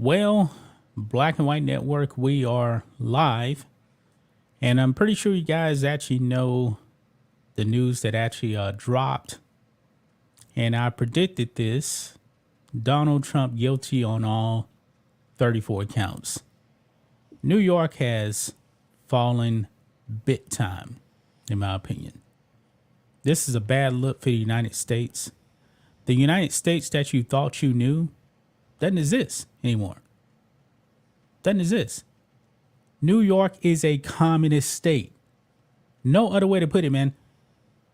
Well, Black and White Network, we are live. And I'm pretty sure you guys actually know the news that actually dropped. And I predicted this. Donald Trump guilty on all 34 counts. New York has fallen big time, in my opinion. This is a bad look for the United States. The United States that you thought you knew doesn't exist anymore. Doesn't exist. New York is a communist state. No other way to put it, man.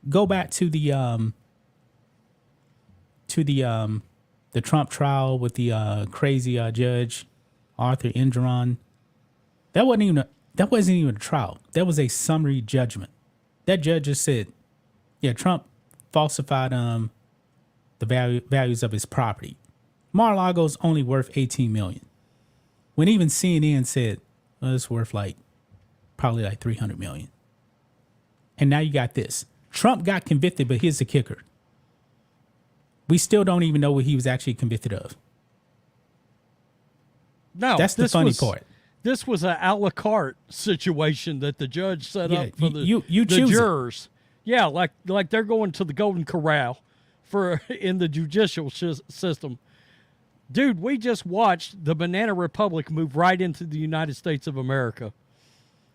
Go back to the Trump trial with the crazy judge Arthur Engeron. That wasn't even a trial. That was a summary judgment. That judge just said, yeah, Trump falsified the values of his property. Mar-a-Lago's only worth $18 million. When even CNN said, well, it's worth probably $300 million. And now you got this. Trump got convicted, but here's the kicker. We still don't even know what he was actually convicted of. No, that's the funny part. This was a la carte situation that the judge set up for the jurors. Yeah, like they're going to the Golden Corral in the judicial system. Dude, we just watched the Banana Republic move right into the United States of America.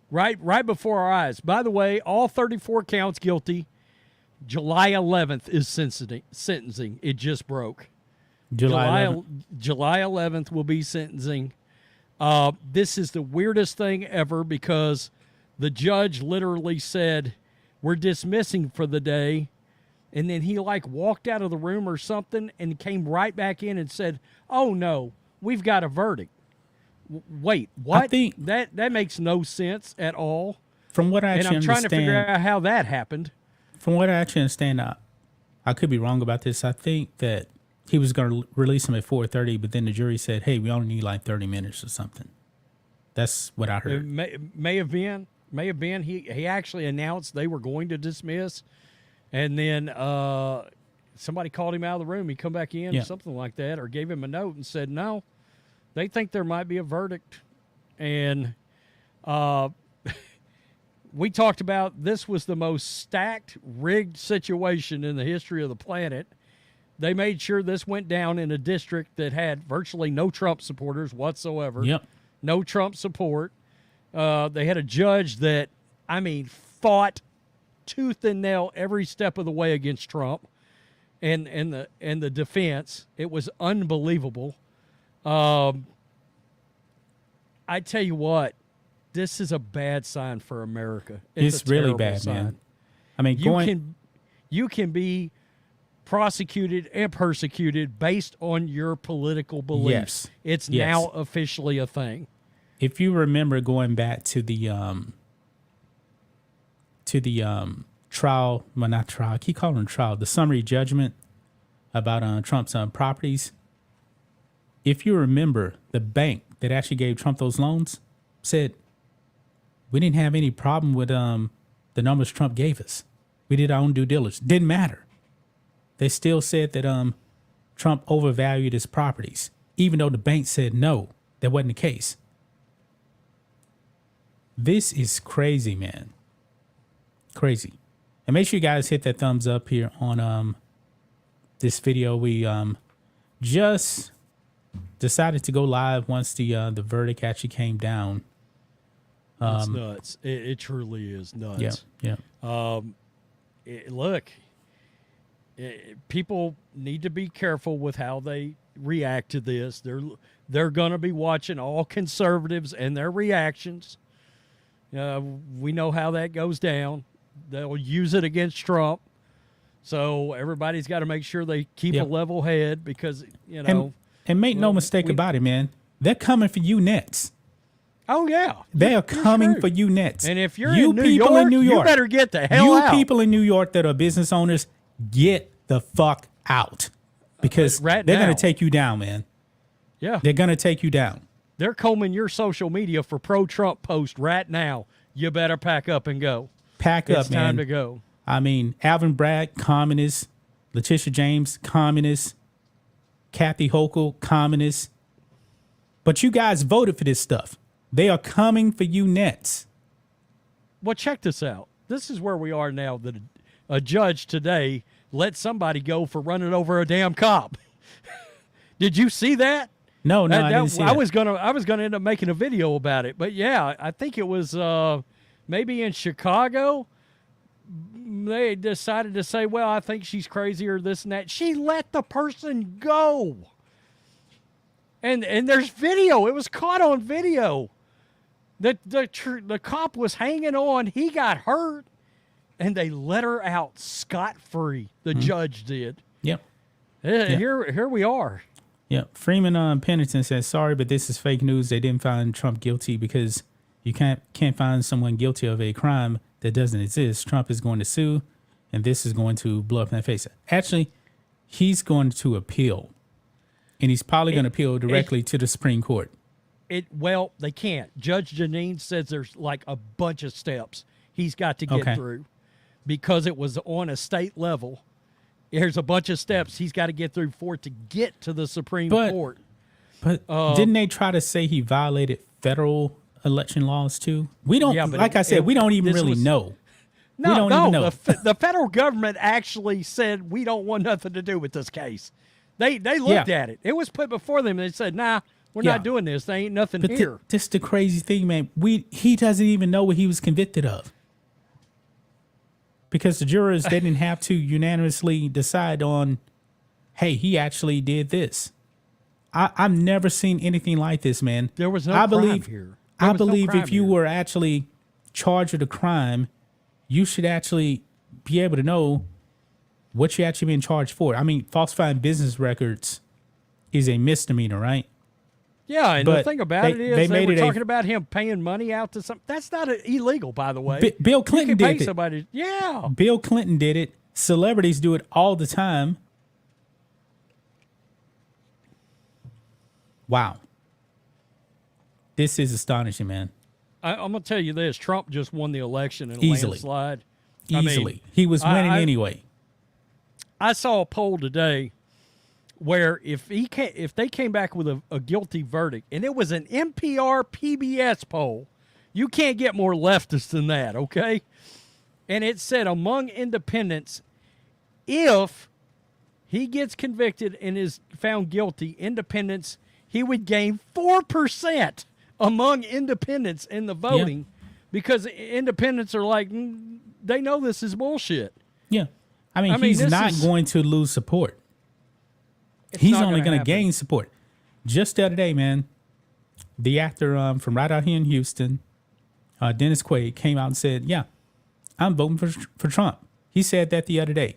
Right before our eyes. By the way, all 34 counts guilty. July 11th is sentencing. It just broke. July 11th will be sentencing. This is the weirdest thing ever because the judge literally said, we're dismissing for the day. And then he walked out of the room or something and came right back in and said, oh, no, we've got a verdict. Wait, what? I think that makes no sense at all. From what I actually understand. And I'm trying to figure out how that happened. From what I actually understand, I could be wrong about this. I think that he was going to release him at 4:30, but then the jury said, hey, we only need 30 minutes or something. That's what I heard. It may have been. He actually announced they were going to dismiss. And then somebody called him out of the room. He come back in or something like that, or gave him a note and said, no, they think there might be a verdict. And we talked about this was the most stacked, rigged situation in the history of the planet. They made sure this went down in a district that had virtually no Trump supporters whatsoever. Yep. No Trump support. They had a judge that, fought tooth and nail every step of the way against Trump and the defense. It was unbelievable. I tell you what, this is a bad sign for America. It's really bad, sign. Man. You can be prosecuted and persecuted based on your political beliefs. It's now officially a thing. If you remember going back to the trial, well, not trial, I keep calling it trial, the summary judgment about Trump's properties. If you remember, the bank that actually gave Trump those loans said, we didn't have any problem with the numbers Trump gave us. We did our own due diligence. Didn't matter. They still said that Trump overvalued his properties, even though the bank said no, that wasn't the case. This is crazy, man. Crazy. And make sure you guys hit that thumbs up here on this video. We just decided to go live once the verdict actually came down. It's nuts. It truly is nuts. Yeah. Look, people need to be careful with how they react to this. They're going to be watching all conservatives and their reactions. We know how that goes down. They'll use it against Trump. So everybody's got to make sure they keep a level head because, And make no mistake about it, man. They're coming for you next. Oh, yeah. They are coming for you next. And if you're in New York, you better get the hell out. You people in New York that are business owners, get the fuck out. Because they're going to take you down, man. Yeah. They're going to take you down. They're combing your social media for pro-Trump posts right now. You better pack up and go. Pack up, man. It's time to go. Alvin Bragg, communist. Letitia James, communist. Kathy Hochul, communist. But you guys voted for this stuff. They are coming for you next. Well, check this out. This is where we are now. That a judge today let somebody go for running over a damn cop. Did you see that? No, I didn't see I was gonna end up making a video about it. But yeah, I think it was maybe in Chicago. They decided to say, well, I think she's crazy or this and that. She let the person go. And there's video. It was caught on video. The cop was hanging on. He got hurt. And they let her out scot-free. The judge did. Yep. Here we are. Yeah. Freeman Pennington says, sorry, but this is fake news. They didn't find Trump guilty because you can't find someone guilty of a crime that doesn't exist. Trump is going to sue, and this is going to blow up in their face. Actually, he's going to appeal. And he's probably going to appeal directly to the Supreme Court. Well, they can't. Judge Janine says there's like a bunch of steps he's got to get through because it was on a state level. There's a bunch of steps he's got to get through for it to get to the Supreme Court. But didn't they try to say he violated federal election laws too? We don't, like I said, we don't even really know. No, we don't even know. The federal government actually said, we don't want nothing to do with this case. They looked at it. It was put before them. And they said, nah, we're not doing this. There ain't nothing here. This is the crazy thing, man. He doesn't even know what he was convicted of. Because the jurors didn't have to unanimously decide on, hey, he actually did this. I've never seen anything like this, man. There was no crime here. I believe if you were actually charged with a crime, you should actually be able to know what you're actually being charged for. I mean, falsifying business records is a misdemeanor, right? Yeah, and the thing about it is they were talking about him paying money out to some. That's not illegal, by the way. Bill Clinton did it. Somebody, yeah. Bill Clinton did it. Celebrities do it all the time. Wow. This is astonishing, man. I'm going to tell you this. Trump just won the election in a landslide. Easily. I mean, he was winning anyway. I saw a poll today where if they came back with a guilty verdict, and it was an NPR PBS poll, you can't get more leftist than that, okay? And it said among independents, if he gets convicted and is found guilty, independents, he would gain 4% among independents in the voting because independents are like, they know this is bullshit. Yeah. I mean he's not going to lose support. He's only going to gain support. Just the other day, man, the actor from right out here in Houston, Dennis Quaid, came out and said, yeah, I'm voting for Trump. He said that the other day.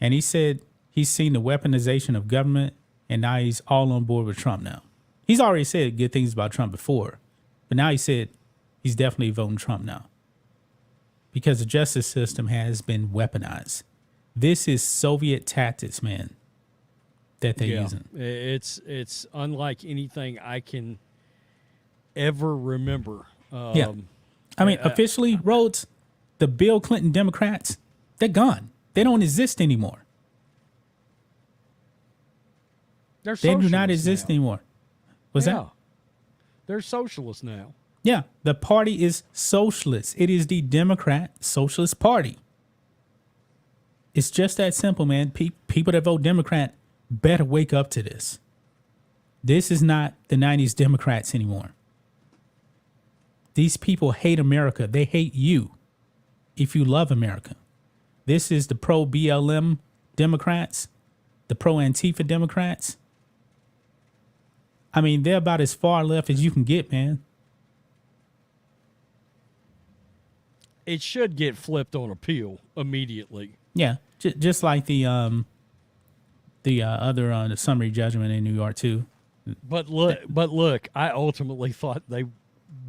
And he said he's seen the weaponization of government, and now he's all on board with Trump now. He's already said good things about Trump before, but now he said he's definitely voting Trump now because the justice system has been weaponized. This is Soviet tactics, man, that they're using. It's unlike anything I can ever remember. I mean, officially, Rhodes, the Bill Clinton Democrats, they're gone. They don't exist anymore. They do not exist anymore. What's that? They're socialists now. Yeah, the party is socialist. It is the Democrat Socialist Party. It's just that simple, man. People that vote Democrat better wake up to this. This is not the 90s Democrats anymore. These people hate America. They hate you if you love America. This is the pro-BLM Democrats, the pro-Antifa Democrats. I mean, they're about as far left as you can get, man. It should get flipped on appeal immediately. Yeah, just like the summary judgment in New York too. But look, I ultimately thought they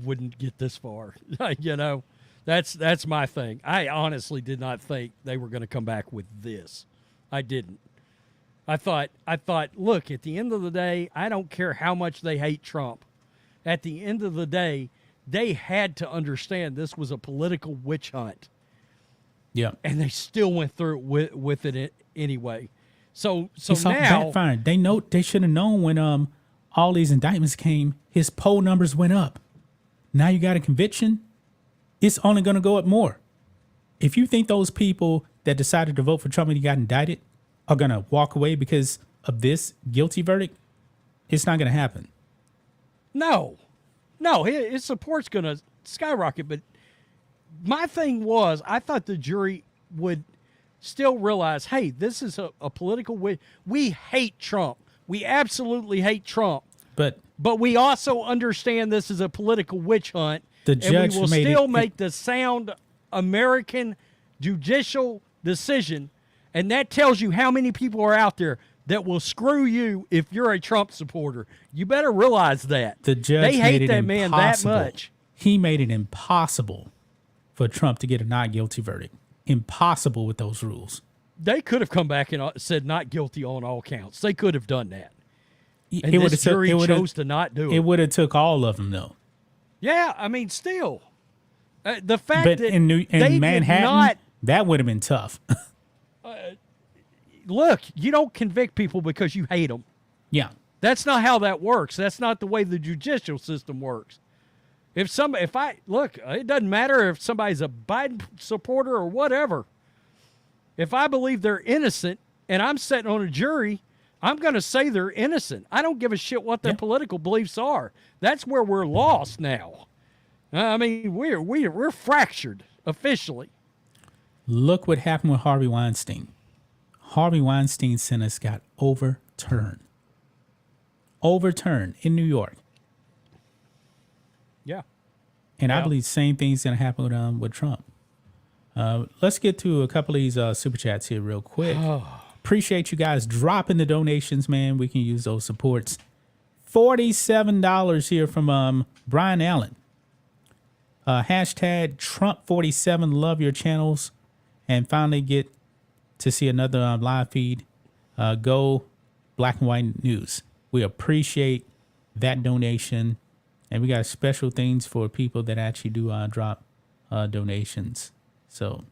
wouldn't get this far. You know, that's my thing. I honestly did not think they were going to come back with this. I didn't. I thought, look, at the end of the day, I don't care how much they hate Trump. At the end of the day, they had to understand this was a political witch hunt. Yeah. And they still went through with it anyway. So it's now backfired. They should have known all these indictments came, his poll numbers went up. Now you got a conviction, it's only going to go up more. If you think those people that decided to vote for Trump when he got indicted are going to walk away because of this guilty verdict, it's not going to happen. No, his support's going to skyrocket. But my thing was, I thought the jury would still realize, hey, this is a political witch. We hate Trump. We absolutely hate Trump. But we also understand this is a political witch hunt. The judge and we will still make the sound American judicial decision. And that tells you how many people are out there that will screw you if you're a Trump supporter. You better realize that. The judge hate that man that much. He made it impossible for Trump to get a not guilty verdict. Impossible with those rules. They could have come back and said not guilty on all counts. They could have done that. And this jury chose to not do it. It would have took all of them, though. Yeah, I mean, still. The fact that in Manhattan, that would have been tough. Look, you don't convict people because you hate them. Yeah. That's not how that works. That's not the way the judicial system works. It doesn't matter if somebody's a Biden supporter or whatever. If I believe they're innocent and I'm sitting on a jury, I'm going to say they're innocent. I don't give a shit what their political beliefs are. That's where we're lost now. I mean, we're fractured officially. Look what happened with Harvey Weinstein. Harvey Weinstein's sentence got overturned. Overturned in New York. Yeah. And I believe the same thing's going to happen with Trump. Let's get to a couple of these super chats here real quick. Appreciate you guys dropping the donations, man. We can use those supports. $47 here from Brian Allen. Hashtag Trump47, love your channels. And finally get to see another live feed. Go Black and White News. We appreciate that donation. And we got special things for people that actually do drop donations. So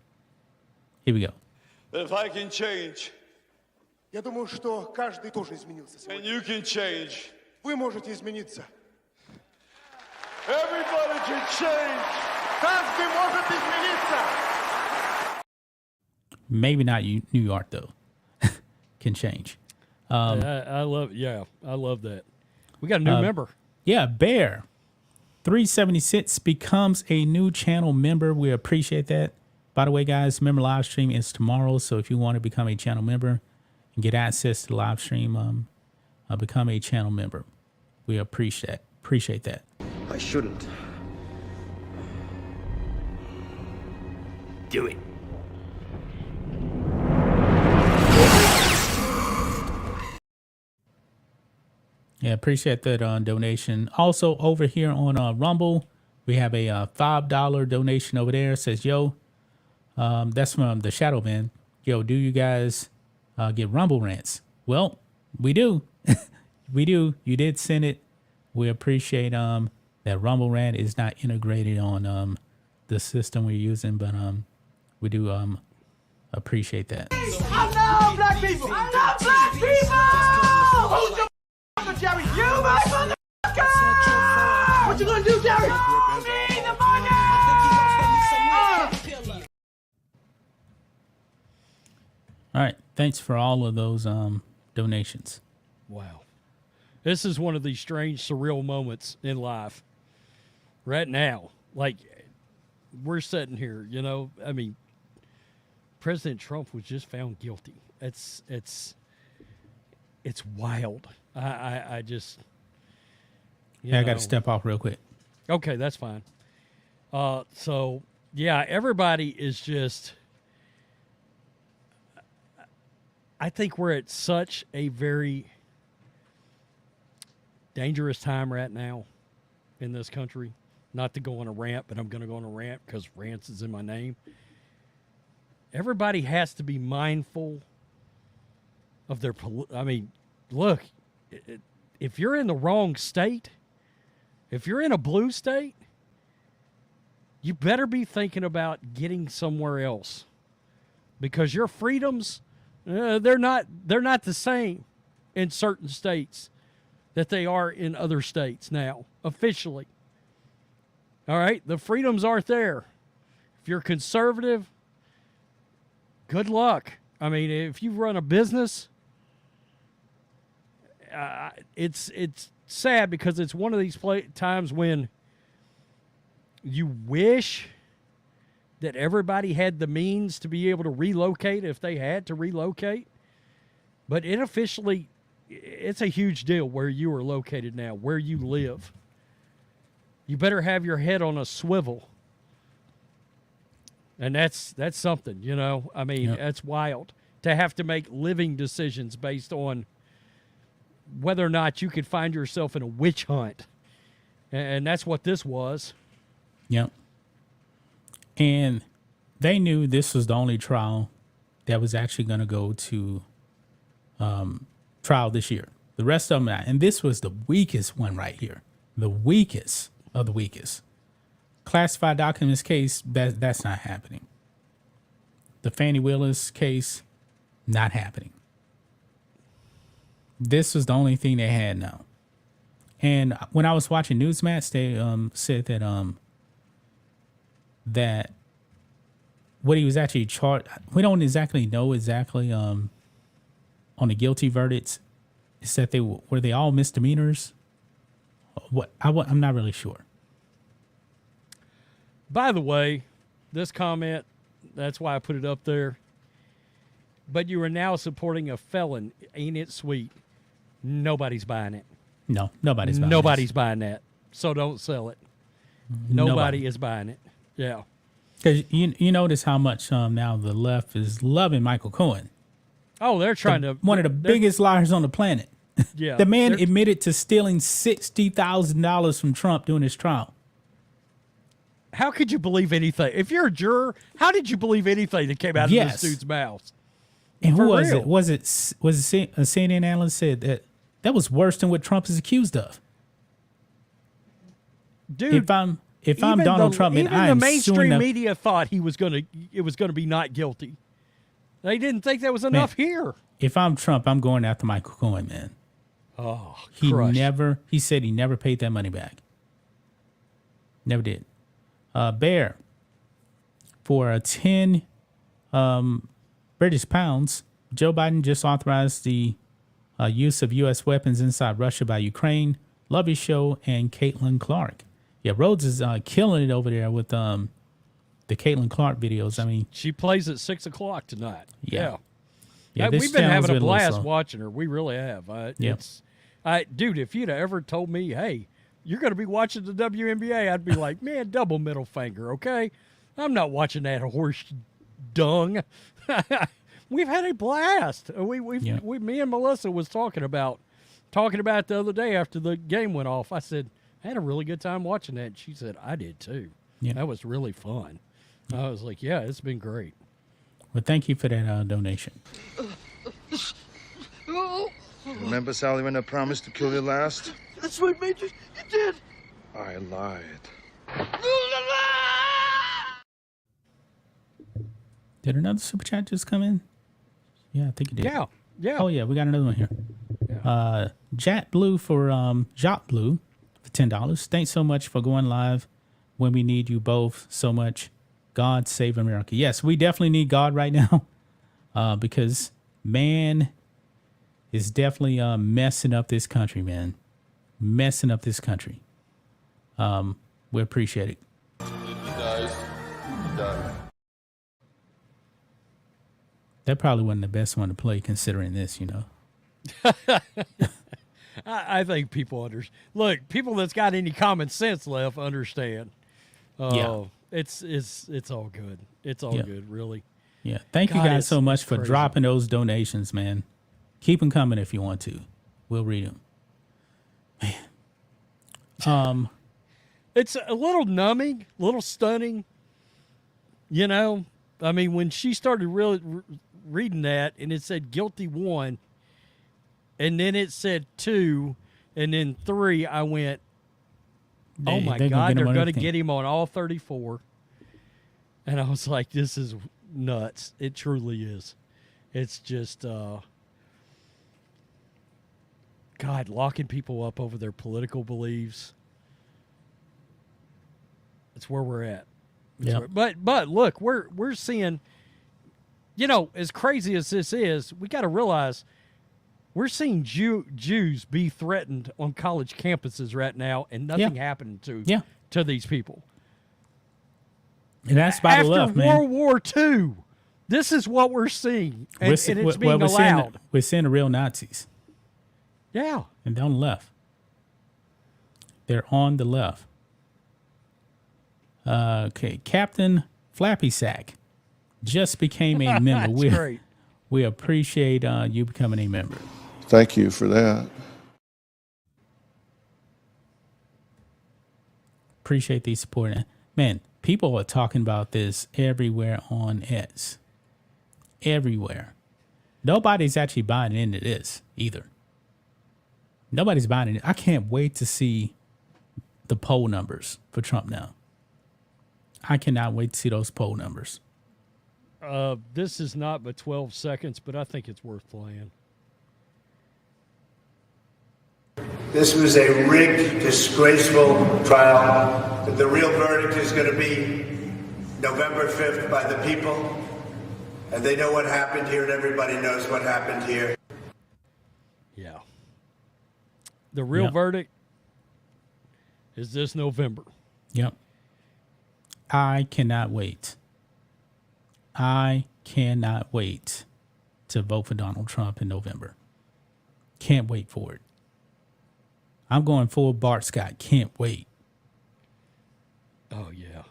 here we go. If I can change, Я думаю, что каждый тоже изменился and сегодня. you can change, Вы можете измениться. everybody can change. Каждый может измениться. Maybe not New York, though. Can change. I love that. We got a new member. Yeah, Bear 376 becomes a new channel member. We appreciate that. By the way, guys, member live stream is tomorrow. So if you want to become a channel member and get access to the live stream, become a channel member. We appreciate that. I shouldn't. Do it. Yeah, appreciate that donation. Also, over here on Rumble, we have a $5 donation over there. It says, yo, that's from the Shadow Man. Yo, do you guys get Rumble rants? Well, we do. We do. You did send it. We appreciate that Rumble rant is not integrated on the system we're using, but we do appreciate that. I love black people. I love black people. Who's your Jerry? You, my motherfucker! What you gonna do, Jerry? Show me the money! All right. Thanks for all of those donations. Wow. This is one of these strange, surreal moments in life right now. Like, we're sitting here, you know, I mean, President Trump was just found guilty. It's wild. I just, I got to step off real quick. Okay, that's fine. So yeah, everybody is just, I think we're at such a very dangerous time right now in this country. Not to go on a rant, but I'm going to go on a rant because rants is in my name. Everybody has to be mindful of their, look, if you're in the wrong state, if you're in a blue state, you better be thinking about getting somewhere else because your freedoms, they're not the same in certain states. that they are in other states now, officially. All right? The freedoms aren't there. If you're conservative, good luck. I mean, if you run a business, it's sad because it's one of these times when you wish that everybody had the means to be able to relocate if they had to relocate. But unofficially, it's a huge deal where you are located now, where you live. You better have your head on a swivel. And that's something, you know. I mean, That's wild to have to make living decisions based on whether or not you could find yourself in a witch hunt. And that's what this was. Yep. And they knew this was the only trial that was actually going to go to trial this year. The rest of them, and this was the weakest one right here. The weakest of the weakest. Classified documents case, that's not happening. The Fannie Willis case, not happening. This was the only thing they had now. And when I was watching Newsmatch, they said that that what he was actually charged, we don't exactly know on the guilty verdicts, is that were they all misdemeanors? I'm not really sure. By the way, this comment, that's why I put it up there. But you are now supporting a felon. Ain't it sweet? Nobody's buying it. No, nobody's buying it. Nobody's buying that. So don't sell it. Nobody is buying it. Yeah. Because you notice how much now the left is loving Michael Cohen. Oh, they're trying to. One of the biggest liars on the planet. Yeah. The man admitted to stealing $60,000 from Trump during his trial. How could you believe anything? If you're a juror, how did you believe anything that came out of this dude's mouth? And who was real. it? Was it a CNN analyst said that was worse than what Trump is accused of? Dude, if I'm Donald Trump, and even the mainstream media thought it was gonna be not guilty. They didn't think that was enough here. If I'm Trump, I'm going after Michael Cohen, man. Oh, he said he never paid that money back. Never did. Bear, for 10 British pounds, Joe Biden just authorized the use of U.S. weapons inside Russia by Ukraine. Love your show, and Caitlin Clark. Yeah, Rhodes is killing it over there with the Caitlin Clark videos. I mean, she plays at 6:00 tonight. Yeah. We've been having a blast watching her. We really have. Dude, if you'd have ever told me, hey, you're going to be watching the WNBA, I'd be like, man, double middle finger, okay? I'm not watching that horse dung. We've had a blast. Me and Melissa was talking about the other day after the game went off. I said, I had a really good time watching that. She said, I did too. Yeah. That was really fun. I was like, yeah, it's been great. Well, thank you for that donation. Remember, Sally, when I promised to kill you last? That's right, Major. You did. I lied. Did another super chat just come in? Yeah, I think it did. Yeah. Oh yeah, we got another one here. Yeah. Jat Blue for Jot Blue for $10. Thanks so much for going live when we need you both so much. God save America. Yes, we definitely need God right now because man is definitely messing up this country, man. Messing up this country. We appreciate it. Guys, done. That probably wasn't the best one to play considering this, you know. I think people understand. Look, people that's got any common sense left understand. Yeah. It's all good. It's all good, really. Yeah. Thank you guys so much for dropping those donations, man. Keep them coming if you want to. We'll read them. Man. It's a little numbing, a little stunning. You know, I mean, when she started really reading that and it said guilty 1, and then it said 2, and then 3, I went, oh my God, they're going to get him on all 34. And I was like, this is nuts. It truly is. It's just, God, locking people up over their political beliefs. That's where we're at. Yeah. But look, we're seeing, you know, as crazy as this is, we got to realize we're seeing Jews be threatened on college campuses right now, and nothing happened to these people. And that's by the left, man. After World War II, this is what we're seeing, and it's being allowed. We're seeing the real Nazis. Yeah. And they're on the left. They're on the left. Okay, Captain Flappy Sack just became a member. That's great. We appreciate you becoming a member. Thank you for that. Appreciate the support. Man, people are talking about this everywhere on X. Everywhere. Nobody's actually buying into this either. Nobody's buying it. I can't wait to see the poll numbers for Trump now. I cannot wait to see those poll numbers. This is not but 12 seconds, but I think it's worth playing. This was a rigged, disgraceful trial. The real verdict is going to be November 5th by the people. And they know what happened here, and everybody knows what happened here. Yeah. The real verdict is this November. Yep. I cannot wait. I cannot wait to vote for Donald Trump in November. Can't wait for it. I'm going full Bart Scott. Can't wait. Oh, yeah.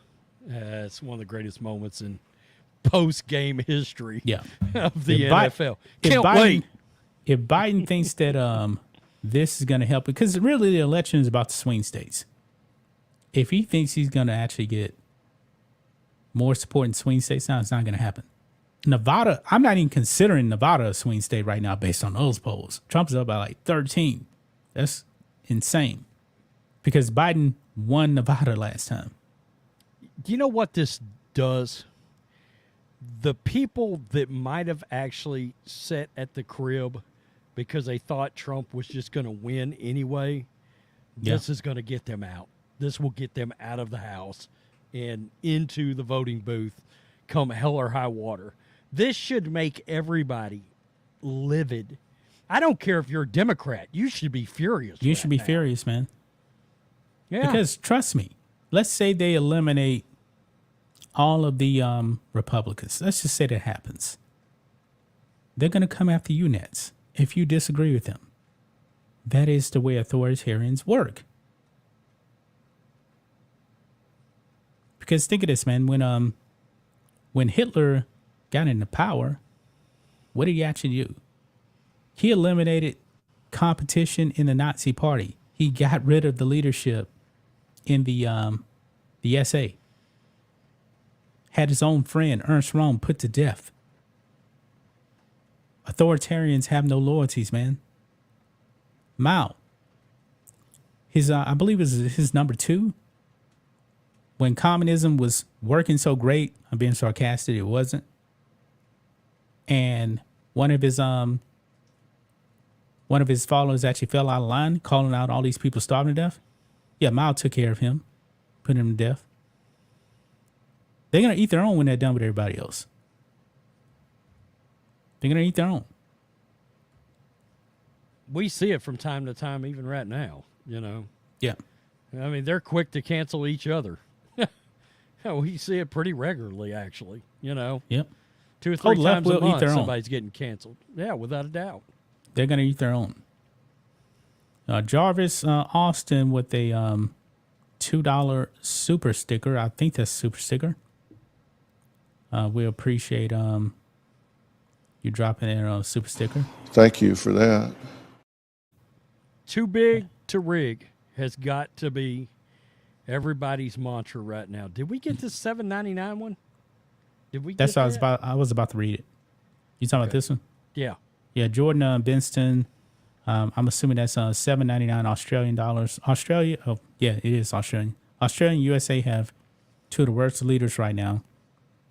It's one of the greatest moments in post-game history of the NFL. Can't wait. If Biden thinks that this is going to help, because really the election is about the swing states. If he thinks he's going to actually get more support in swing states now, it's not going to happen. Nevada, I'm not even considering Nevada a swing state right now based on those polls. Trump's up by like 13. That's insane because Biden won Nevada last time. Do you know what this does? The people that might have actually sat at the crib because they thought Trump was just going to win anyway, this is going to get them out. This will get them out of the house and into the voting booth come hell or high water. This should make everybody livid. I don't care if you're a Democrat. You should be furious. You should be furious, man. Yeah. Because trust me, let's say they eliminate all of the Republicans. Let's just say that happens. They're going to come after you next if you disagree with them. That is the way authoritarians work. Because think of this, man. When Hitler got into power, what did he actually do? He eliminated competition in the Nazi Party. He got rid of the leadership in the SA. Had his own friend, Ernst Röhm, put to death. Authoritarians have no loyalties, man. Mao, I believe it was his number 2. When communism was working so great, I'm being sarcastic, it wasn't. And one of his followers actually fell out of line, calling out all these people starving to death. Yeah, Mao took care of him, put him to death. They're going to eat their own when they're done with everybody else. They're going to eat their own. We see it from time to time, even right now, you know. Yeah. I mean, they're quick to cancel each other. We see it pretty regularly, actually, you know. Yep. 2 or 3 times a month, somebody's getting canceled. Yeah, without a doubt. They're going to eat their own. Jarvis Austin with a $2 super sticker. I think that's super sticker. We appreciate you dropping in a super sticker. Thank you for that. Too big to rig has got to be everybody's mantra right now. Did we get this $7.99 one? Did we? That's what I was about to read it. You talking about this one? Yeah. Yeah, Jordan Benston. I'm assuming that's $7.99 Australian dollars. Australia. Oh, yeah, it is Australian. Australia and USA have 2 of the worst leaders right now.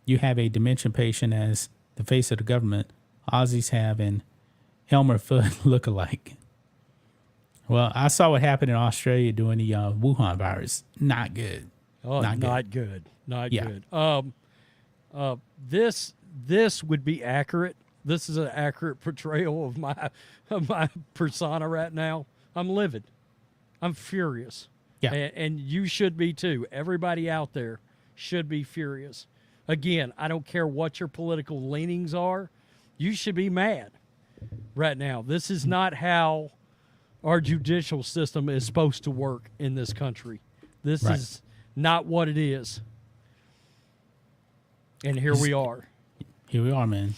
You have a dementia patient as the face of the government. Aussies have an Elmer Fudd lookalike. Well, I saw what happened in Australia during the Wuhan virus. Not good. Oh, not good. Not good. This would be accurate. This is an accurate portrayal of my persona right now. I'm livid. I'm furious. Yeah. And you should be too. Everybody out there should be furious. Again, I don't care what your political leanings are. You should be mad right now. This is not how our judicial system is supposed to work in this country. This is not what it is. And here we are. Here we are, man.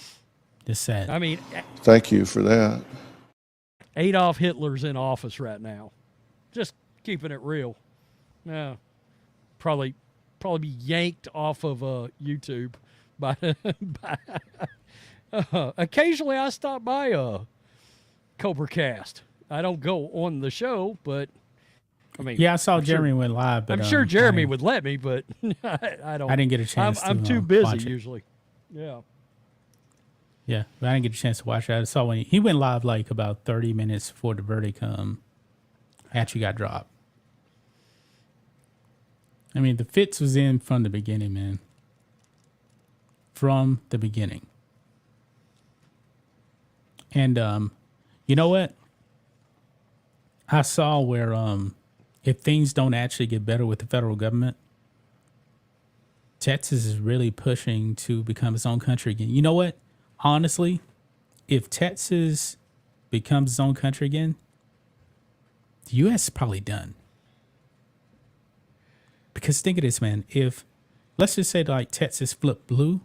It's sad. I mean, thank you for that. Adolf Hitler's in office right now. Just keeping it real. Yeah, probably be yanked off of YouTube by occasionally I stop by Cobra Cast. I don't go on the show, but I mean, yeah, I saw Jeremy went live, but I'm sure Jeremy would let me, but I don't. I didn't get a chance. I'm too busy usually. Yeah. Yeah, but I didn't get a chance to watch it. I saw when he went live like about 30 minutes before the verdict actually got dropped. I mean, the fits was in from the beginning, man. From the beginning. And you know what? I saw where if things don't actually get better with the federal government, Texas is really pushing to become its own country again. You know what? Honestly, if Texas becomes its own country again, the U.S. is probably done. Because think of this, man. If, let's just say like Texas flipped blue,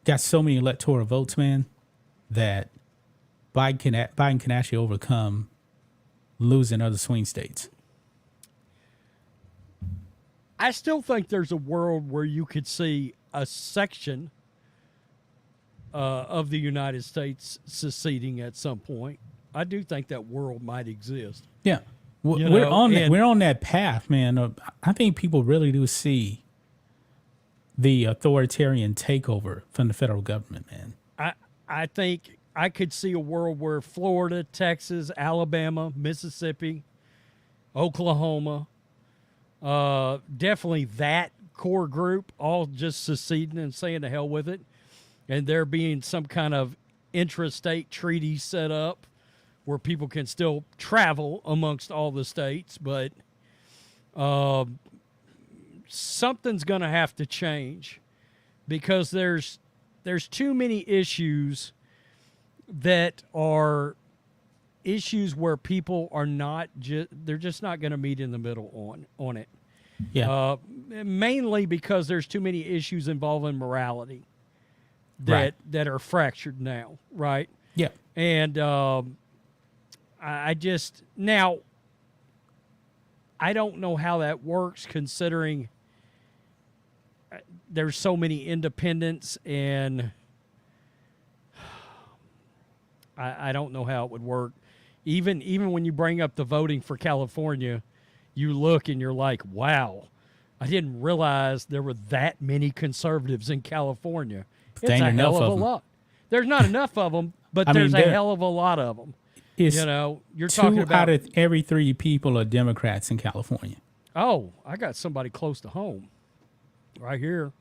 got so many electoral votes, man, that Biden can actually overcome losing other swing states. I still think there's a world where you could see a section of the United States seceding at some point. I do think that world might exist. Yeah, we're on that path, man. I think people really do see the authoritarian takeover from the federal government, man. I think I could see a world where Florida, Texas, Alabama, Mississippi, Oklahoma, definitely that core group all just seceding and saying to hell with it. And there being some kind of intrastate treaty set up where people can still travel amongst all the states. But something's going to have to change because there's too many issues that are issues where people are not they're just not going to meet in the middle on it. Yeah. Mainly because there's too many issues involving morality that are fractured now, right? Yeah. And I just now I don't know how that works considering there's so many independents and I don't know how it would work. Even when you bring up the voting for California, you look and you're like, wow, I didn't realize there were that many conservatives in California. It's a hell of a lot. There's not enough of them, but there's a hell of a lot of them. You know, you're talking about 2 out of every 3 people are Democrats in California. Oh, I got somebody close to home right here.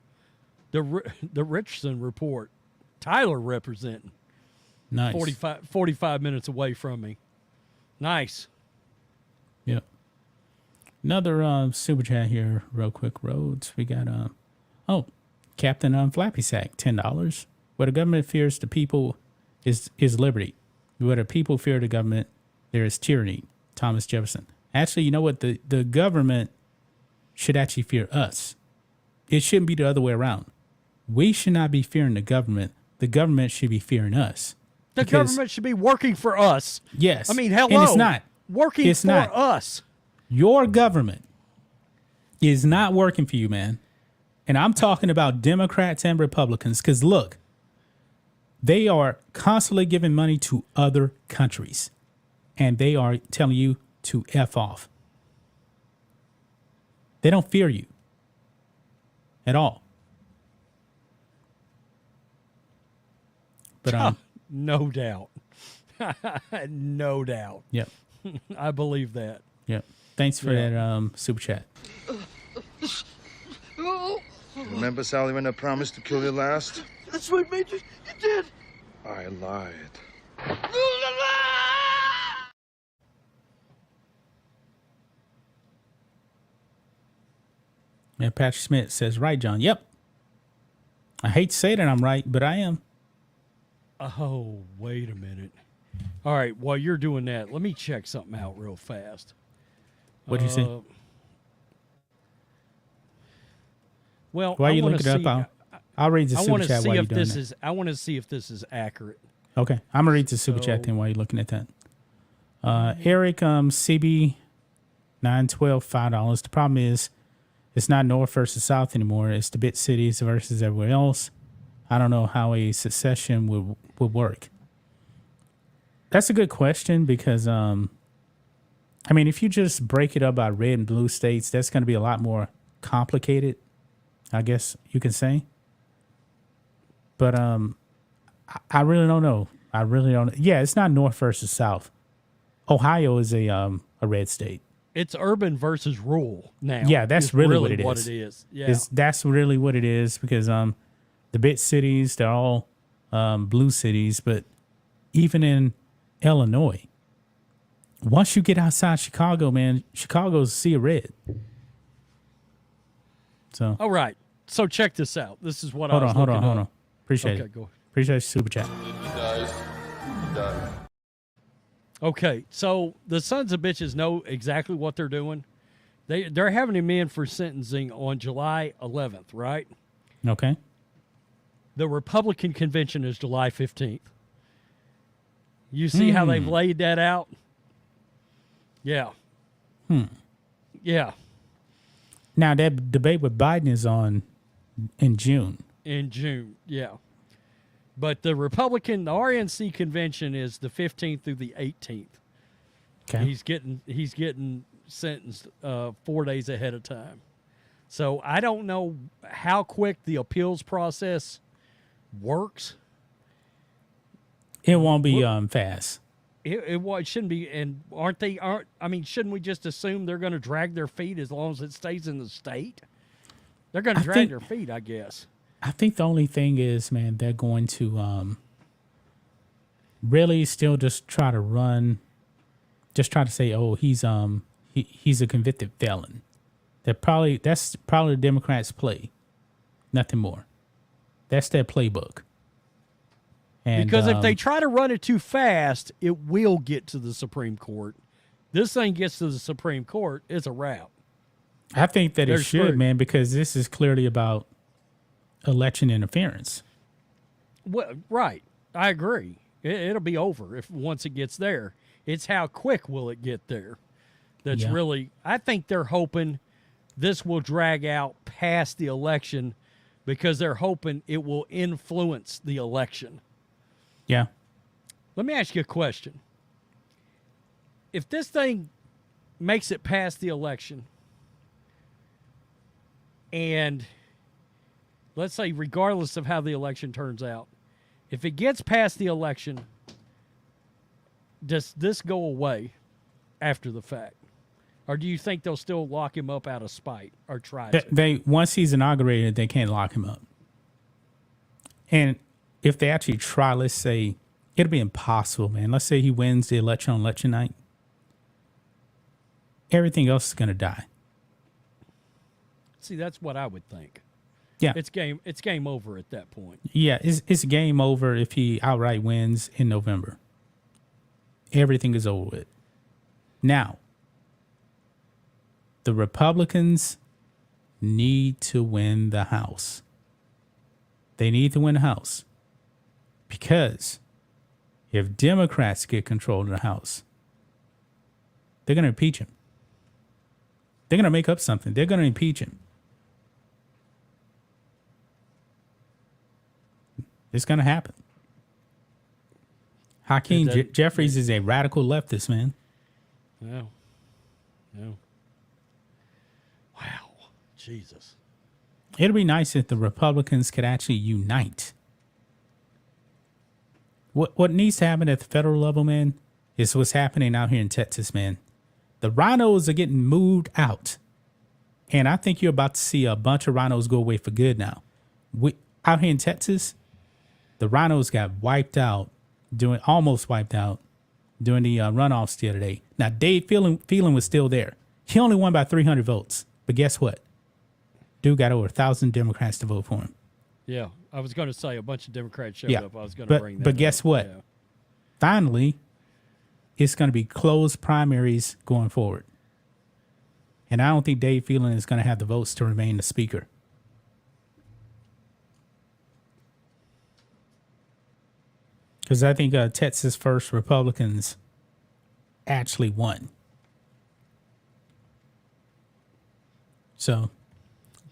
The Richardson report. Tyler representing. Nice. 45 minutes away from me. Nice. Yep. Another super chat here, real quick, Rhodes. We got Captain Flappy Sack, $10. What the government fears the people is liberty. Where the people fear the government, there is tyranny. Thomas Jefferson. Actually, you know what? The government should actually fear us. It shouldn't be the other way around. We should not be fearing the government. The government should be fearing us. The government should be working for us. Yes. I mean, hello. And it's not. Working for us. Your government is not working for you, man. And I'm talking about Democrats and Republicans because, look, they are constantly giving money to other countries. And they are telling you to F off. They don't fear you at all. But no doubt. No doubt. Yep. I believe that. Yep. Thanks for that super chat. Remember, Sally, when I promised to kill you last? That's right, Major. You did. I lied. And Patrick Smith says, right, John. Yep. I hate to say that I'm right, but I am. Oh, wait a minute. All right, while you're doing that, let me check something out real fast. What did you say? Well, while you look it up, I'll read the super chat while you're doing that. I want to see if this is accurate. Okay, I'm gonna read the super chat then while you're looking at that. Eric, CB 912 $5. The problem is, it's not North versus South anymore. It's the big cities versus everywhere else. I don't know how a secession would work. That's a good question because, I mean, if you just break it up by red and blue states, that's going to be a lot more complicated, I guess you can say. But I really don't know. I really don't know. Yeah, it's not North versus South. Ohio is a red state. It's urban versus rural now. Yeah, that's really what it is. Yeah, that's really what it is because the big cities, they're all blue cities, but even in Illinois, once you get outside Chicago, man, Chicago's a sea of red. So. All right. So check this out. This is what hold I was looking Hold up. on. Appreciate it. Go ahead. Appreciate your super chat. You guys, you done. Okay, so the sons of bitches know exactly what they're doing. They're having him in for sentencing on July 11th, right? Okay. The Republican convention is July 15th. You see how they've laid that out? Yeah. Yeah. Now that debate with Biden is on in June. In June, yeah. But the RNC convention is the 15th through the 18th. Okay. He's getting sentenced 4 days ahead of time. So I don't know how quick the appeals process works. It won't be fast. It shouldn't be. And shouldn't we just assume they're going to drag their feet as long as it stays in the state? They're going to drag their feet, I guess. I think the only thing is, man, they're going to really still just try to say, oh, he's a convicted felon. That's probably the Democrats' play, nothing more. That's their playbook. And, because if they try to run it too fast, it will get to the Supreme Court. This thing gets to the Supreme Court, it's a wrap. I think that it should, man, because this is clearly about election interference. Well, right. I agree. It'll be over once it gets there. It's how quick will it get there. That's really, I think they're hoping this will drag out past the election because they're hoping it will influence the election. Yeah. Let me ask you a question. If this thing makes it past the election, and let's say regardless of how the election turns out, if it gets past the election, does this go away after the fact? Or do you think they'll still lock him up out of spite or try to? They once he's inaugurated, they can't lock him up. And if they actually try, let's say, it'll be impossible, man. Let's say he wins the election on election night. Everything else is going to die. See, that's what I would think. Yeah. It's game over at that point. Yeah, it's game over if he outright wins in November. Everything is over with. Now, the Republicans need to win the House. They need to win the House. Because if Democrats get control of the House, they're going to impeach him. They're going to make up something. They're going to impeach him. It's going to happen. Hakeem Jeffries is a radical leftist, man. No. Wow. Jesus. It'd be nice if the Republicans could actually unite what needs to happen at the federal level, man, is what's happening out here in Texas, man. The rhinos are getting moved out. And I think you're about to see a bunch of rhinos go away for good now. Out here in Texas, the rhinos got almost wiped out during the runoffs the other day. Now, Dave Phelan was still there. He only won by 300 votes. But guess what? Dude got over 1,000 Democrats to vote for him. Yeah, I was going to say a bunch of Democrats showed up. I was going to bring that But up. guess what? Yeah. Finally, it's going to be closed primaries going forward. And I don't think Dave Phelan is going to have the votes to remain the speaker. Because I think Texas First Republicans actually won. So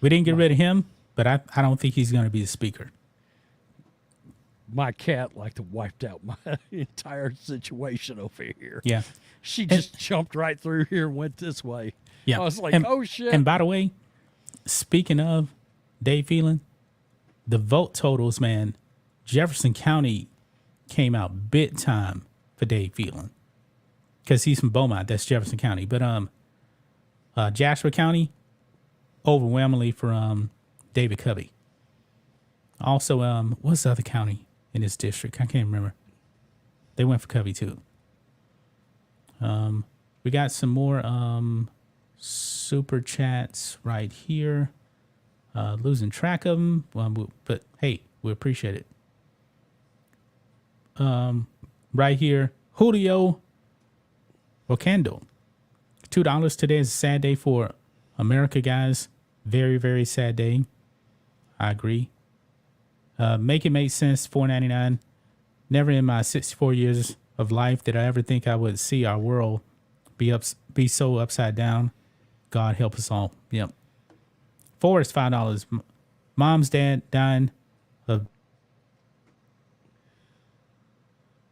we didn't get rid of him, but I don't think he's going to be the speaker. My cat like to wiped out my entire situation over here. Yeah. She just jumped right through here and went this way. Yeah. I was like, oh, shit. And by the way, speaking of Dave Phelan, the vote totals, man, Jefferson County came out big time for Dave Phelan because he's from Beaumont. That's Jefferson County. But Jasper County, overwhelmingly for David Covey. Also, what's the other county in this district? I can't remember. They went for Covey, too. We got some more super chats right here. Losing track of them, but hey, we appreciate it. Right here, Julio Ocando. $2 today is a sad day for America, guys. Very, very sad day. I agree. Make it make sense, $4.99. Never in my 64 years of life did I ever think I would see our world be so upside down. God help us all. Yep. Forrest, $5. Mom's dad dying of.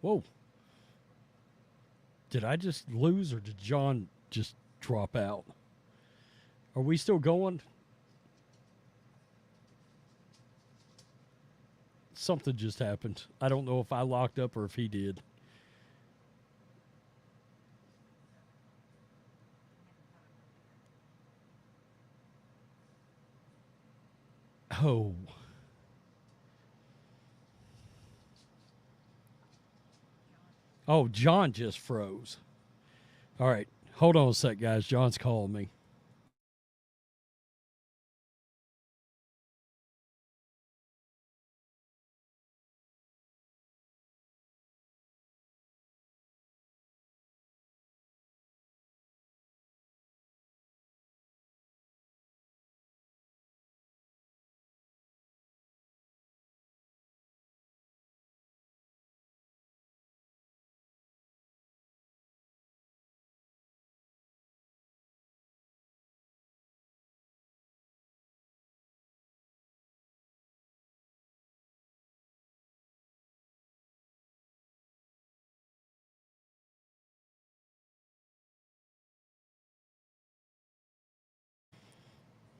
Whoa. Did I just lose or did John just drop out? Are we still going? Something just happened. I don't know if I locked up or if he did. Oh. Oh, John just froze. All right. Hold on a sec, guys. John's calling me.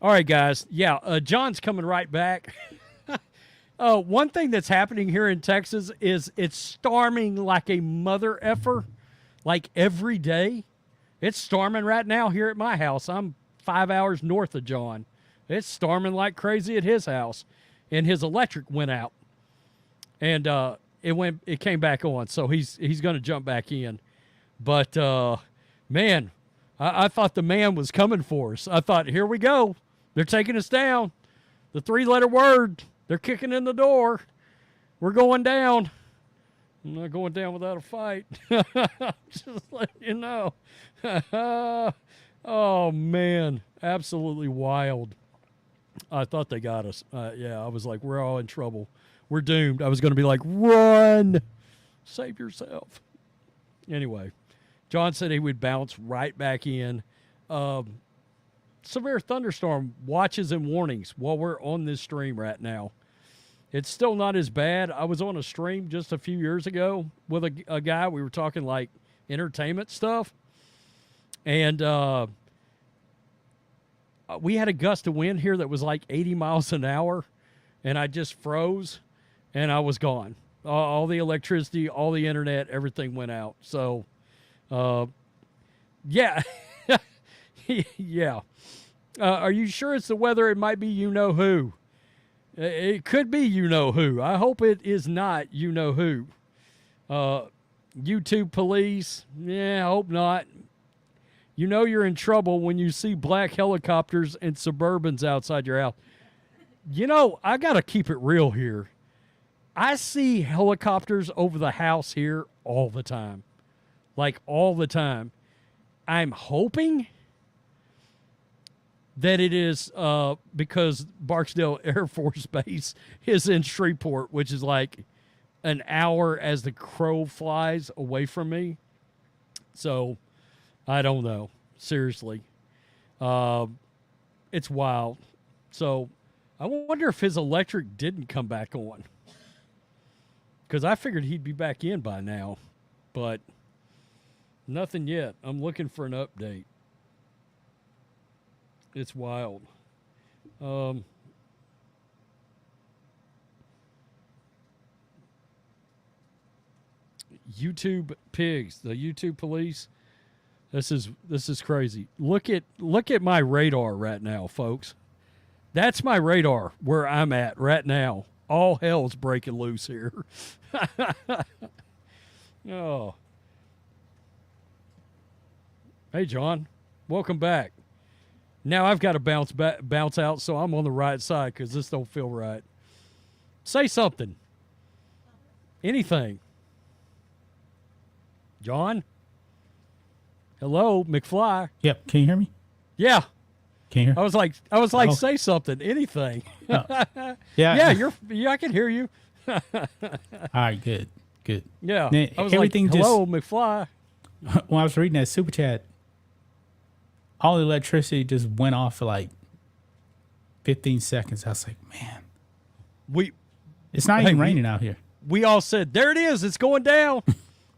All right, guys. Yeah, John's coming right back. One thing that's happening here in Texas is it's storming like a mother effer, like every day. It's storming right now here at my house. I'm 5 hours north of John. It's storming like crazy at his house, and his electric went out, and it came back on. So he's going to jump back in, but man, I thought the man was coming for us. I thought, here we go. They're taking us down. The 3-letter word. They're kicking in the door. We're going down. I'm not going down without a fight. Just letting you know. Oh, man. Absolutely wild. I thought they got us. Yeah, I was like, we're all in trouble. We're doomed. I was going to be like, run. Save yourself. Anyway, John said he would bounce right back in. Severe thunderstorm watches and warnings while we're on this stream right now. It's still not as bad. I was on a stream just a few years ago with a guy. We were talking like entertainment stuff. And we had a gust of wind here that was like 80 miles an hour. And I just froze and I was gone. All the electricity, all the internet, everything went out. So, yeah. Yeah. Are you sure it's the weather? It might be you-know-who. It could be you-know-who. I hope it is not you-know-who. YouTube police, yeah, I hope not. You know you're in trouble when you see black helicopters and Suburbans outside your house. You know, I got to keep it real here. I see helicopters over the house here all the time. Like, all the time. I'm hoping that it is because Barksdale Air Force Base is in Shreveport, which is like an hour as the crow flies away from me. So, I don't know. Seriously. It's wild. So, I wonder if his electric didn't come back on. Because I figured he'd be back in by now. But nothing yet. I'm looking for an update. It's wild. YouTube pigs, the YouTube police. This is crazy. Look at my radar right now, folks. That's my radar where I'm at right now. All hell's breaking loose here. Oh. Hey, John. Welcome back. Now I've got to bounce out, so I'm on the right side because this don't feel right. Say something. Anything. John? Hello, McFly. Yep. Can you hear me? Yeah. Can you hear? I was like, Oh. say something, anything. Oh. Yeah, I can hear you. All right, good. Yeah. Now, I was everything like, hello, McFly. When I was reading that super chat, all the electricity just went off for like 15 seconds. I was like, man, it's not even raining out here. We all said, there it is. It's going down.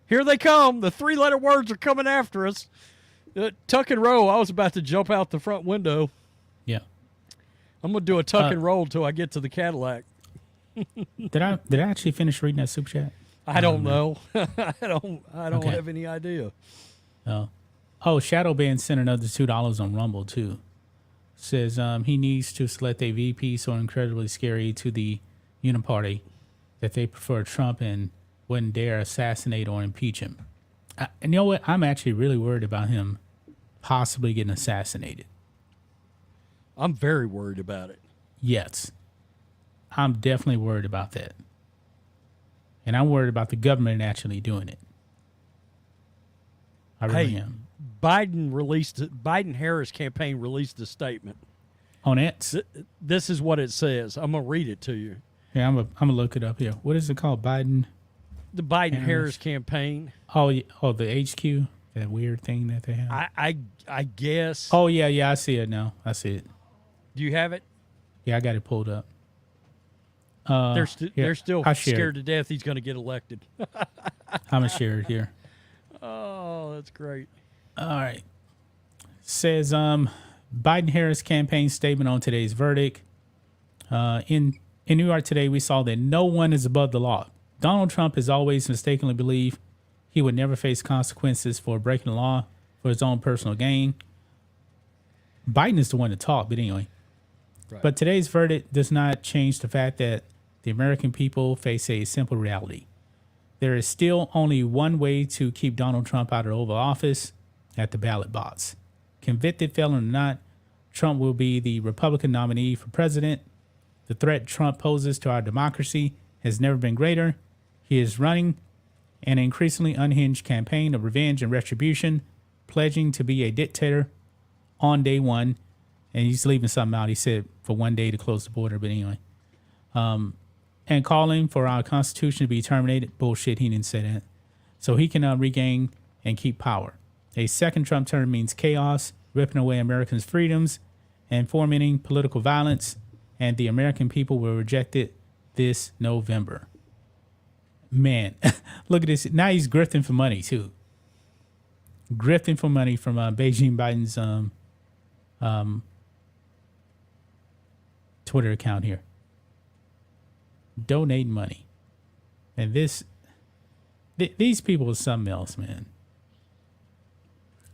Here they come. The 3-letter words are coming after us. Tuck and roll. I was about to jump out the front window. Yeah. I'm going to do a tuck and roll till I get to the Cadillac. Did I actually finish reading that super chat? I don't know. I don't have any idea. Oh, Shadowban sent another $2 on Rumble too. Says he needs to select a VP so incredibly scary to the Uniparty that they prefer Trump and wouldn't dare assassinate or impeach him. And you know what? I'm actually really worried about him possibly getting assassinated. I'm very worried about it. Yes. I'm definitely worried about that. And I'm worried about the government actually doing it. I really am. Biden-Harris campaign released a statement. On X? This is what it says. I'm going to read it to you. Yeah, I'm gonna look it up here. What is it called? The Biden-Harris campaign. Oh, yeah. Oh, the HQ, that weird thing that they have. I guess. Oh, yeah, I see it now. I see it. Do you have it? Yeah, I got it pulled up. They're still share scared it. to death he's going to get elected. I'm going to share it here. Oh, that's great. All right. Says Biden-Harris campaign statement on today's verdict. In New York today, we saw that no one is above the law. Donald Trump has always mistakenly believed he would never face consequences for breaking the law for his own personal gain. Biden is the one to talk, but anyway. Right. But today's verdict does not change the fact that the American people face a simple reality. There is still only one way to keep Donald Trump out of the Oval Office, at the ballot box. Convicted felon or not, Trump will be the Republican nominee for president. The threat Trump poses to our democracy has never been greater. He is running an increasingly unhinged campaign of revenge and retribution, pledging to be a dictator on day one. And he's leaving something out. He said for one day to close the border, but anyway. And calling for our Constitution to be terminated. Bullshit, he didn't say that. So he can regain and keep power. A second Trump term means chaos, ripping away Americans' freedoms, and fomenting political violence. And the American people will reject it this November. Man, look at this. Now he's grifting for money, too. Grifting for money from Beijing Biden's Twitter account here. Donate money. And these people are something else, man.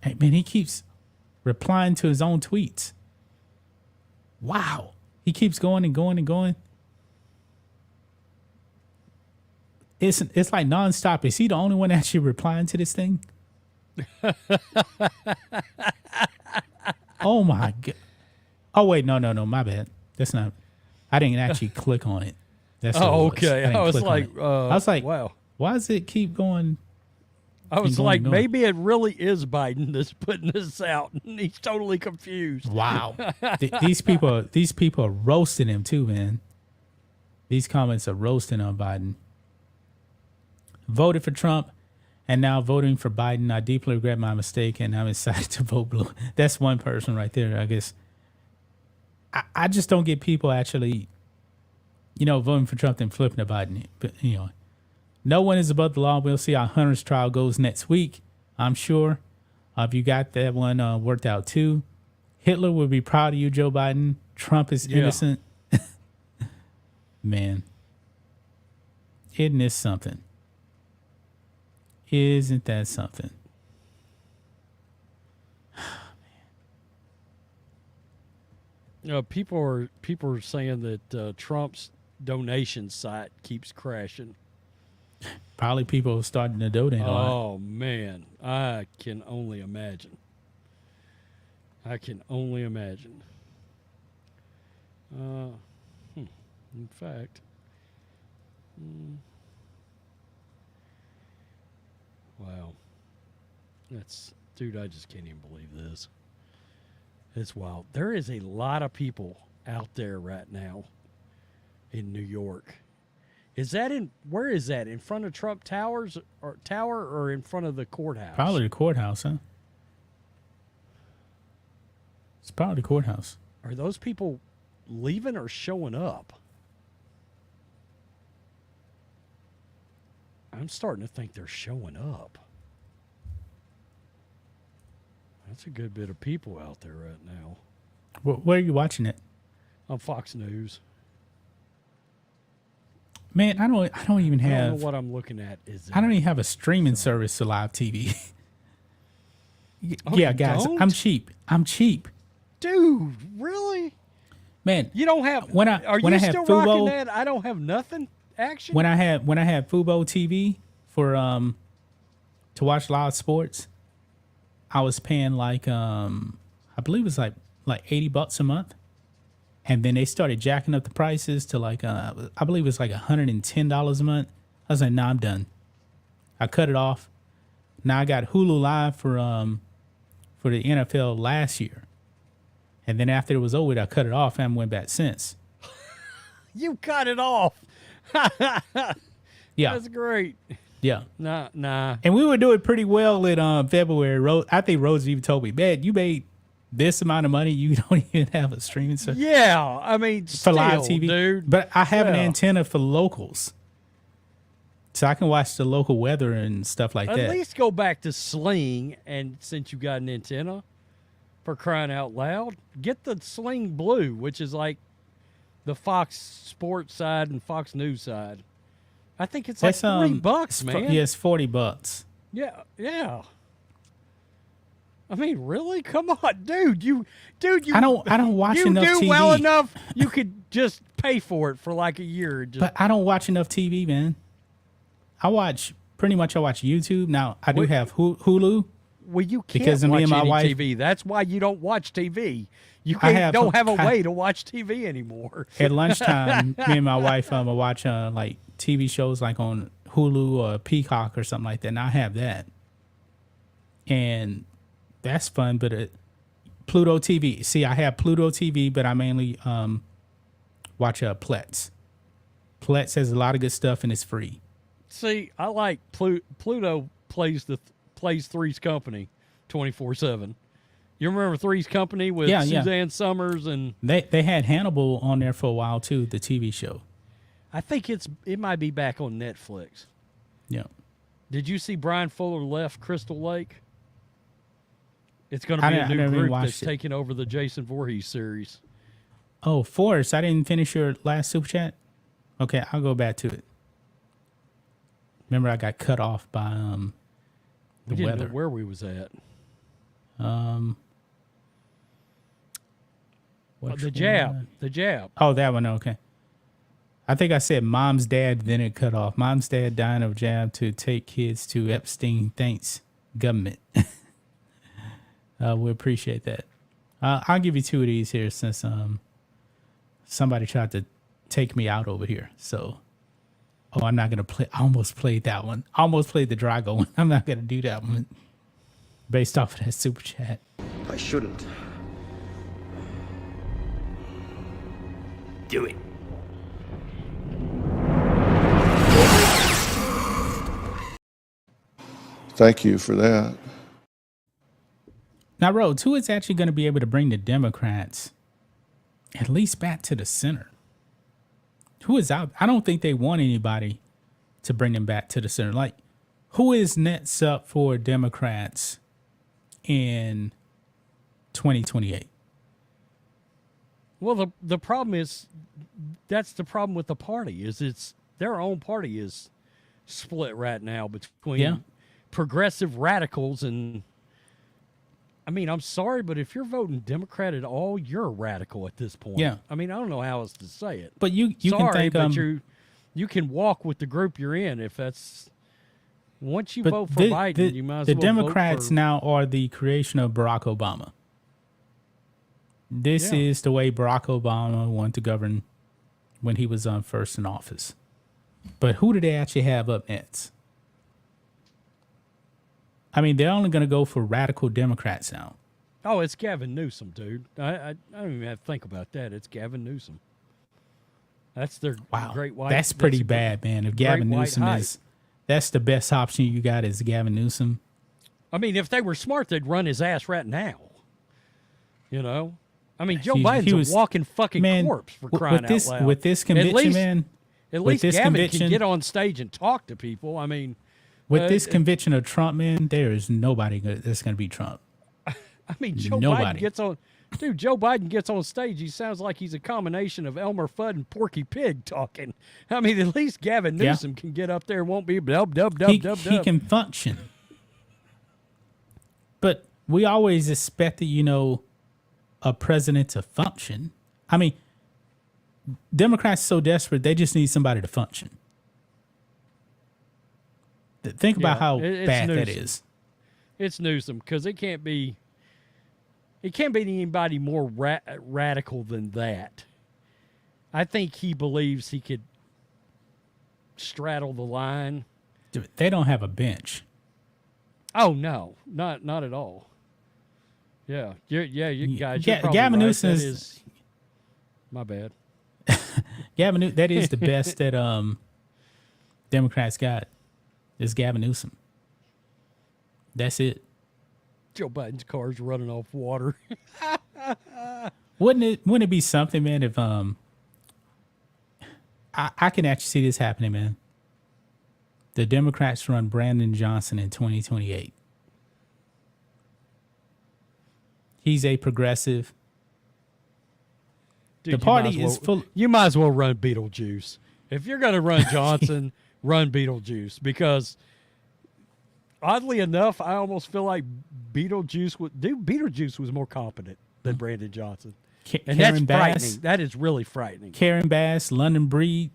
Hey, man, he keeps replying to his own tweets. Wow. He keeps going and going and going. It's like nonstop. Is he the only one actually replying to this thing? Oh my God. Oh wait, no, my bad. That's not. I didn't actually click on it. That's okay. I was like, wow. Why does it keep going? I was like, maybe it really is Biden that's putting this out, and he's totally confused. Wow. These people are roasting him too, man. These comments are roasting on Biden. Voted for Trump, and now voting for Biden. I deeply regret my mistake, and I'm excited to vote blue. That's one person right there, I guess. I just don't get people actually, voting for Trump and flipping to Biden. But, no one is above the law. We'll see how Hunter's trial goes next week, I'm sure. If you got that one worked out too. Hitler would be proud of you, Joe Biden. Trump is innocent. Man. Isn't this something? Isn't that something? People are saying that Trump's donation site keeps crashing. Probably people are starting to donate. Oh man, I can only imagine. In fact, wow, dude, I just can't even believe this. It's wild. There is a lot of people out there right now in New York. Where is that? In front of Trump Tower or in front of the courthouse? Probably the courthouse, huh? It's probably the courthouse. Are those people leaving or showing up? I'm starting to think they're showing up. That's a good bit of people out there right now. Where are you watching it? On Fox News. Man, I don't even have. I don't know what I'm looking at. I don't even have a streaming service to live TV. Oh, yeah, guys, don't? I'm cheap. Dude, really? Man, you don't have. Are you still rocking that? I don't have nothing. Action. When I had Fubo TV for to watch live sports, I was paying like I believe it was like $80 a month. And then they started jacking up the prices to like, I believe it was like $110 a month. I was like, nah, I'm done. I cut it off. Now I got Hulu Live for the NFL last year. And then after it was over, I cut it off and went back since. You cut it off. Yeah. That's great. Yeah. Nah. And we were doing pretty well in February. I think Rose even told me, man, you made this amount of money, you don't even have a streaming service. Yeah, I mean, for live TV, dude. But I have an antenna for locals, so I can watch the local weather and stuff like that. At least go back to Sling, and since you got an antenna, for crying out loud, get the Sling Blue, which is like the Fox Sports side and Fox News side. I think it's like $40, man. Yeah, it's $40. Yeah. I mean, really? Come on, dude. You. I don't watch enough TV. You do well enough. You could just pay for it for like a year. But I don't watch enough TV, man. I watch YouTube. Now I do have Hulu. Well, you can't because watch me and my any wife. TV. That's why you don't watch TV. You don't have a way to watch TV anymore. At lunchtime, me and my wife watch like TV shows like on Hulu or Peacock or something like that. And I have that, and that's fun. But Pluto TV. See, I have Pluto TV, but I mainly watch Plex. Plex has a lot of good stuff and it's free. See, I like Pluto plays Three's Company 24/7. You remember Three's Company with Suzanne Summers and they had Hannibal on there for a while too, the TV show. I think it might be back on Netflix. Yeah. Did you see Brian Fuller left Crystal Lake? It's going to be a new group that's taking over the Jason Voorhees series. Oh, Forrest, I didn't finish your last super chat. Okay, I'll go back to it. Remember, I got cut off by we the didn't weather. know where we was at. The jab. The jab. Oh, that one. Okay. I think I said mom's dad, then it cut off. Mom's dad dying of jab to take kids to Epstein. Thanks, government. We appreciate that. I'll give you 2 of these here since somebody tried to take me out over here. So, I'm not going to play. I almost played that one. I almost played the Drago one. I'm not going to do that one based off of that super chat. I shouldn't. Do it. Thank you for that. Now, Rhodes, who is actually going to be able to bring the Democrats at least back to the center? Who is out? I don't think they want anybody to bring them back to the center. Like, who is next up for Democrats in 2028? Well, the problem is, that's the problem with the party, is it's their own party is split right now between progressive radicals and, I mean, I'm sorry, but if you're voting Democrat at all, you're a radical at this point. Yeah. I mean, I don't know how else to say it. But you sorry, can think, but you can walk with the group you're in if that's, once you vote for Biden, you might as well the Democrats vote for, now are the creation of Barack Obama. This is the way Barack Obama wanted to govern when he was first in office. But who do they actually have up next? I mean, they're only going to go for radical Democrats now. Oh, it's Gavin Newsom, dude. I don't even have to think about that. It's Gavin Newsom. That's their great white. That's pretty bad, man. If Gavin Newsom that's the best option you got is Gavin Newsom. I mean, if they were smart, they'd run his ass right now. You know? I mean, Joe Biden's a walking fucking corpse for crying out loud. With this conviction, at least Gavin can get on stage and talk to people. I mean, with this conviction of Trump, man, there is nobody that's going to beat Trump. I mean, Joe Biden gets on stage. He sounds like he's a combination of Elmer Fudd and Porky Pig talking. I mean, at least Gavin Newsom can get up there and won't be dub. He can function. But we always expected, a president to function. I mean, Democrats are so desperate, they just need somebody to function. Think about how bad Newsom. that is. It's Newsom, because it can't be anybody more radical than that. I think he believes he could straddle the line. Dude, they don't have a bench. Oh no, not at all. Yeah, you guys. Gavin Newsom is my bad. Gavin Newsom, that is the best that Democrats got. Is Gavin Newsom. That's it. Joe Biden's car's running off water. Wouldn't it be something, man, if I can actually see this happening, man. The Democrats run Brandon Johnson in 2028. He's a progressive. Dude, the party is full. You might as well run Beetlejuice. If you're going to run Johnson, run Beetlejuice, because oddly enough, I almost feel like Beetlejuice was more competent than Brandon Johnson. And Karen that's Bass, frightening. That is really frightening. Karen Bass, London Breed,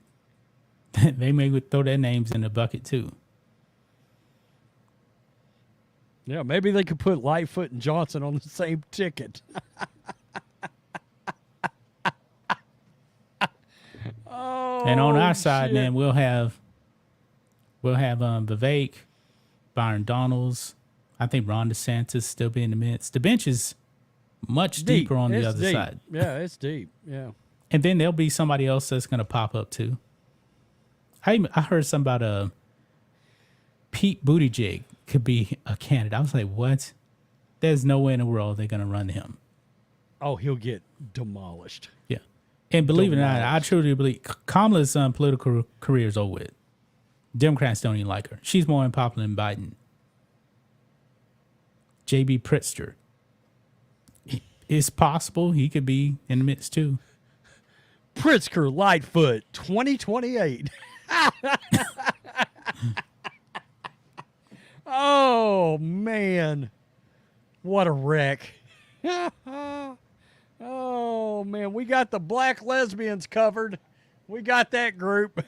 they may throw their names in the bucket too. Yeah, maybe they could put Lightfoot and Johnson on the same ticket. And on our side, man, we'll have Vivek, Byron Donalds. I think Ron DeSantis still be in the midst. The bench is much deeper on the other side. Yeah, it's deep. Yeah. And then there'll be somebody else that's going to pop up too. I heard something about Pete Buttigieg could be a candidate. I was like, what? There's no way in the world they're going to run him. Oh, he'll get demolished. Yeah. And believe it or not, I truly believe Kamala's political career is over with. Democrats don't even like her. She's more unpopular than Biden. J.B. Pritzker. It's possible he could be in the midst too. Pritzker, Lightfoot, 2028. Oh, man. What a wreck. Oh, man. We got the black lesbians covered. We got that group.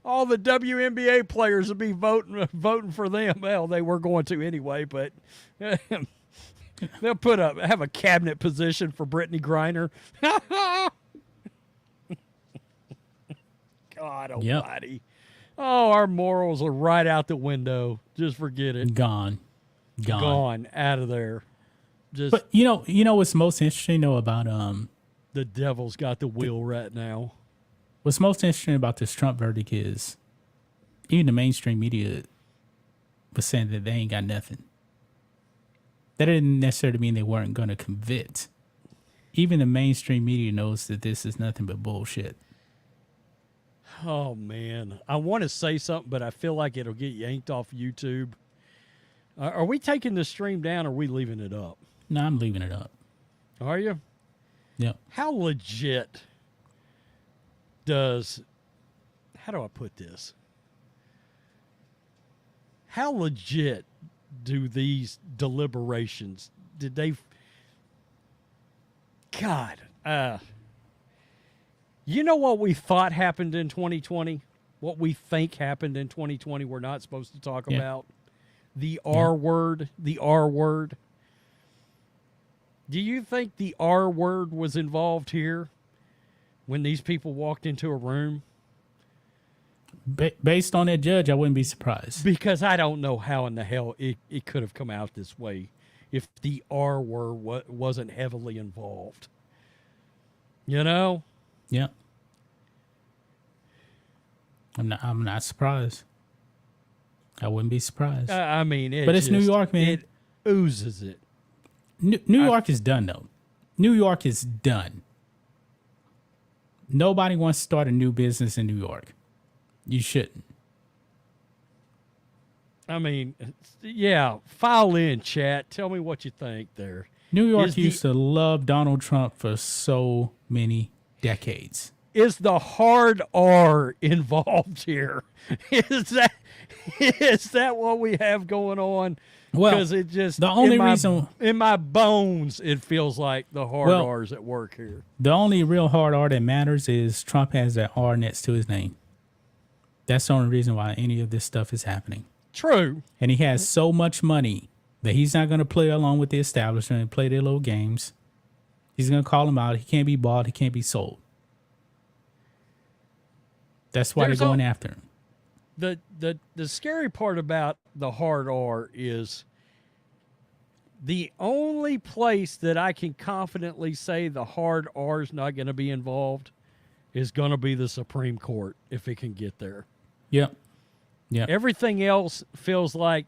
All the WNBA players will be voting for them. Well, they were going to anyway, but they'll have a cabinet position for Brittany Griner. God almighty. Yep. Oh, our morals are right out the window. Just forget it. Gone out of there. But you know what's most interesting though about the devil's got the wheel right now. What's most interesting about this Trump verdict is even the mainstream media was saying that they ain't got nothing. That didn't necessarily mean they weren't going to convict. Even the mainstream media knows that this is nothing but bullshit. Oh, man. I want to say something, but I feel like it'll get yanked off YouTube. Are we taking the stream down or are we leaving it up? No, I'm leaving it up. Are you? Yeah. How legit how do I put this? How legit do these deliberations, God, you know what we thought happened in 2020? What we think happened in 2020 we're not supposed to talk about? The R word, the R word. Do you think the R word was involved here when these people walked into a room? Based on that judge, I wouldn't be surprised. Because I don't know how in the hell it could have come out this way if the R word wasn't heavily involved. You know? Yeah. I'm not surprised. I wouldn't be surprised. I mean, but it's New York, man. It oozes it. New York is done, though. New York is done. Nobody wants to start a new business in New York. You shouldn't. I mean, yeah, file in, chat. Tell me what you think there. New York used to love Donald Trump for so many decades. Is the hard R involved here? Is that what we have going on? Well, because it just the only reason in my bones it feels like the hard R's at work here. The only real hard R that matters is Trump has that R next to his name. That's the only reason why any of this stuff is happening. True. And he has so much money that he's not going to play along with the establishment and play their little games. He's going to call him out. He can't be bought. He can't be sold. That's why they're going after him. The scary part about the hard R is the only place that I can confidently say the hard R is not going to be involved is going to be the Supreme Court if it can get there. Yep. Yeah. Everything else feels like,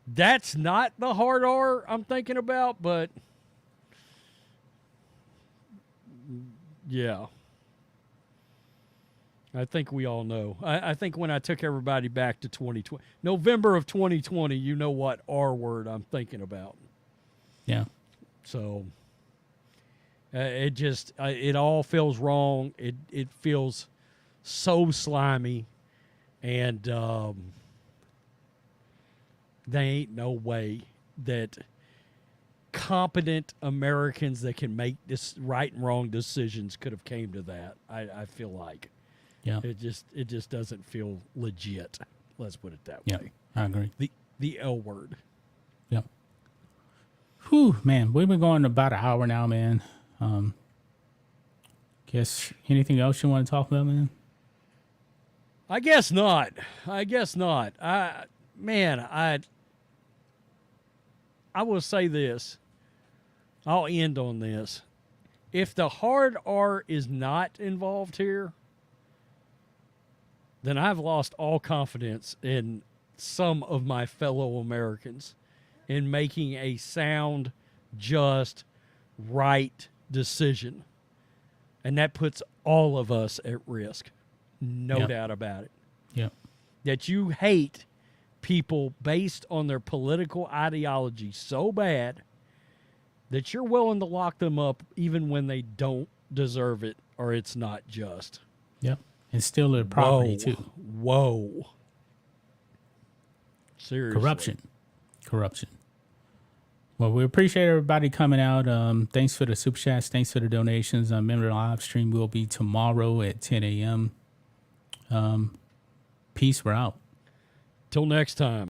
that's not the hard R I'm thinking about, but yeah. I think we all know. I think when I took everybody back to 2020, November of 2020, you know what R word I'm thinking about. Yeah. So it all feels wrong. It feels so slimy, and there ain't no way that competent Americans that can make this right and wrong decisions could have came to that. I feel like. Yeah. It just doesn't feel legit. Let's put it that way. I agree. The L word. Yeah. Whew, man, we've been going about an hour now, man. Guess anything else you want to talk about, man? I guess not. I will say this. I'll end on this. If the hard R is not involved here, then I've lost all confidence in some of my fellow Americans in making a sound, just, right decision. And that puts all of us at risk. No doubt about it. Yeah. That you hate people based on their political ideology so bad that you're willing to lock them up even when they don't deserve it or it's not just. Yep. and steal their property too. Whoa. Seriously. Corruption. Well, we appreciate everybody coming out. Thanks for the super chats. Thanks for the donations. Remember, the live stream will be tomorrow at 10 a.m. Peace. We're out. Till next time.